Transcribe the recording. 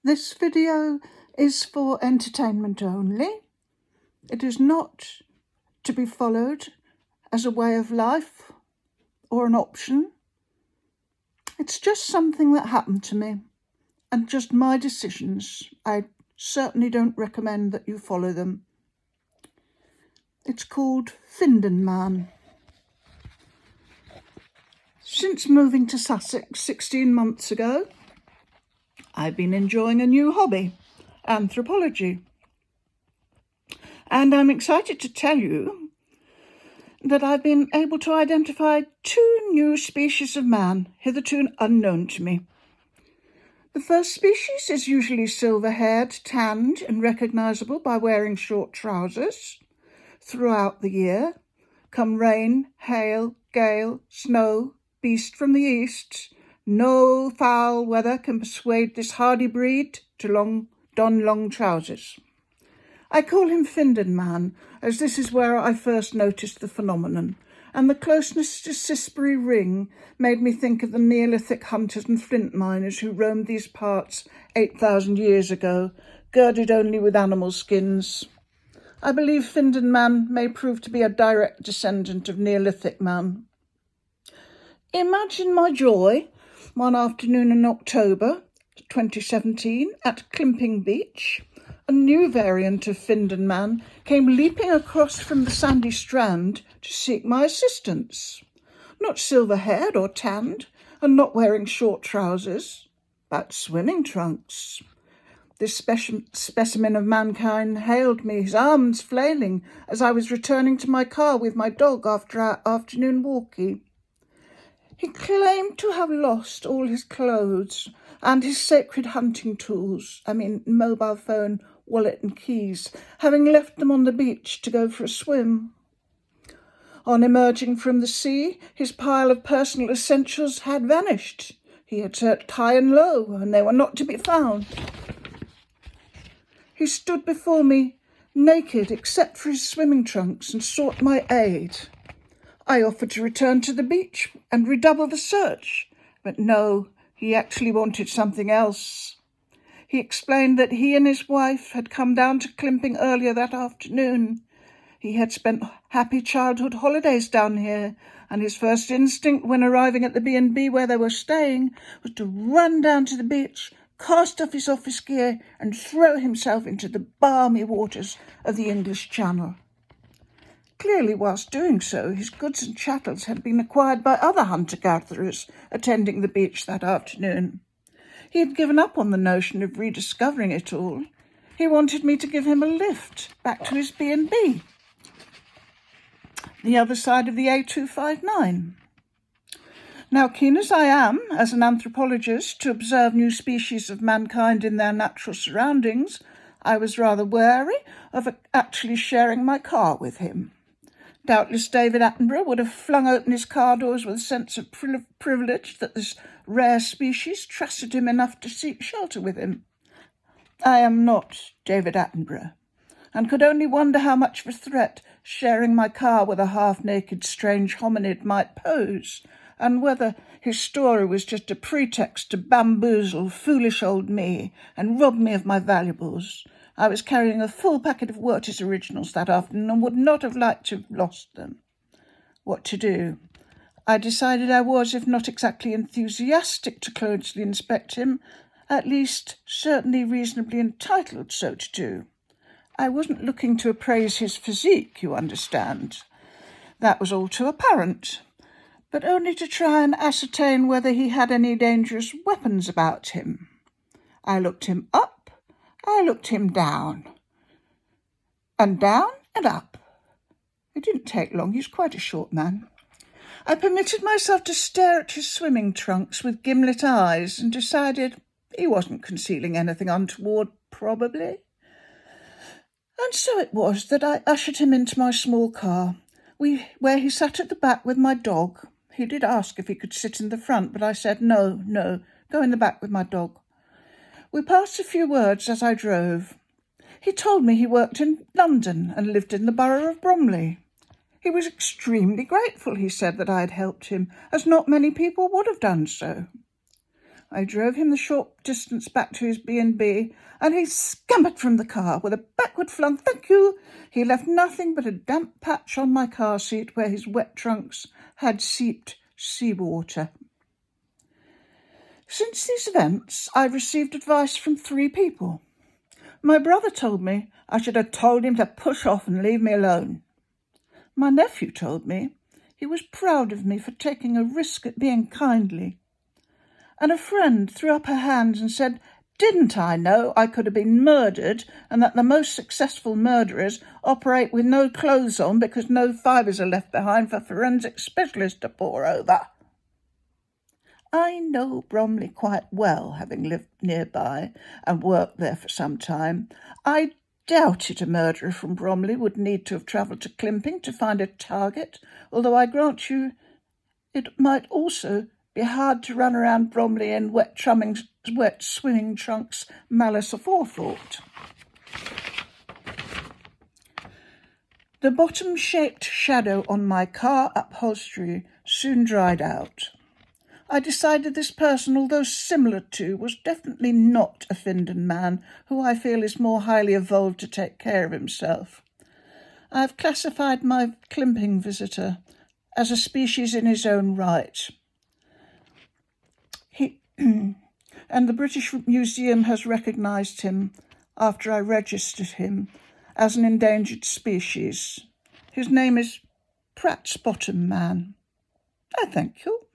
This video is for entertainment only. It is not to be followed as a way of life or an option. It's just something that happened to me and just my decisions. I certainly don't recommend that you follow them. It's called Findon Man. Since moving to Sussex 16 months ago, I've been enjoying a new hobby, anthropology. And I'm excited to tell you that I've been able to identify 2 new species of man, hitherto unknown to me. The first species is usually silver-haired, tanned and recognisable by wearing short trousers throughout the year. Come rain, hail, gale, snow, beast from the east, no foul weather can persuade this hardy breed to don long trousers. I call him Findon Man, as this is where I first noticed the phenomenon, and the closeness to Sisbury Ring made me think of the Neolithic hunters and flint miners who roamed these parts 8,000 years ago, girded only with animal skins. I believe Findon Man may prove to be a direct descendant of Neolithic man. Imagine my joy one afternoon in October 2017 at Climping Beach. A new variant of Findon Man came leaping across from the sandy strand to seek my assistance. Not silver-haired or tanned, and not wearing short trousers, but swimming trunks. This specimen of mankind hailed me, his arms flailing, as I was returning to my car with my dog after our afternoon walkie. He claimed to have lost all his clothes and his sacred hunting tools, mobile phone, wallet and keys, having left them on the beach to go for a swim. On emerging from the sea, his pile of personal essentials had vanished. He had searched high and low, and they were not to be found. He stood before me, naked except for his swimming trunks, and sought my aid. I offered to return to the beach and redouble the search, but no, he actually wanted something else. He explained that he and his wife had come down to Climping earlier that afternoon. He had spent happy childhood holidays down here, and his first instinct when arriving at the B&B where they were staying was to run down to the beach, cast off his office gear and throw himself into the balmy waters of the English Channel. Clearly, whilst doing so, his goods and chattels had been acquired by other hunter-gatherers attending the beach that afternoon. He had given up on the notion of rediscovering it all. He wanted me to give him a lift back to his B&B, the other side of the A259. Now, keen as I am, as an anthropologist, to observe new species of mankind in their natural surroundings, I was rather wary of actually sharing my car with him. Doubtless David Attenborough would have flung open his car doors with a sense of privilege that this rare species trusted him enough to seek shelter with him. I am not David Attenborough, and could only wonder how much of a threat sharing my car with a half-naked strange hominid might pose, and whether his story was just a pretext to bamboozle foolish old me and rob me of my valuables. I was carrying a full packet of Werther's originals that afternoon and would not have liked to have lost them. What to do? I decided I was, if not exactly enthusiastic to closely inspect him, at least certainly reasonably entitled so to do. I wasn't looking to appraise his physique, you understand. That was all too apparent, but only to try and ascertain whether he had any dangerous weapons about him. I looked him up, I looked him down, and up. It didn't take long, he's quite a short man. I permitted myself to stare at his swimming trunks with gimlet eyes and decided he wasn't concealing anything untoward, probably. And so it was that I ushered him into my small car, where he sat at the back with my dog. He did ask if he could sit in the front, but I said, no, go in the back with my dog. We passed a few words as I drove. He told me he worked in London and lived in the borough of Bromley. He was extremely grateful, he said, that I had helped him, as not many people would have done so. I drove him the short distance back to his B&B, and he scampered from the car with a backward flung "thank you." He left nothing but a damp patch on my car seat where his wet trunks had seeped seawater. Since these events, I've received advice from 3 people. My brother told me I should have told him to push off and leave me alone. My nephew told me he was proud of me for taking a risk at being kindly. And a friend threw up her hands and said, didn't I know I could have been murdered, and that the most successful murderers operate with no clothes on because no fibres are left behind for forensic specialists to pore over. I know Bromley quite well, having lived nearby and worked there for some time. I doubted a murderer from Bromley would need to have travelled to Climping to find a target, although I grant you it might also be hard to run around Bromley in wet swimming trunks, malice aforethought. The bottom-shaped shadow on my car upholstery soon dried out. I decided this person, although similar to, was definitely not a Findon Man, who I feel is more highly evolved to take care of himself. I have classified my Climping visitor as a species in his own right. And the British Museum has recognised him after I registered him as an endangered species. His name is Pratt's Bottom Man. I thank you.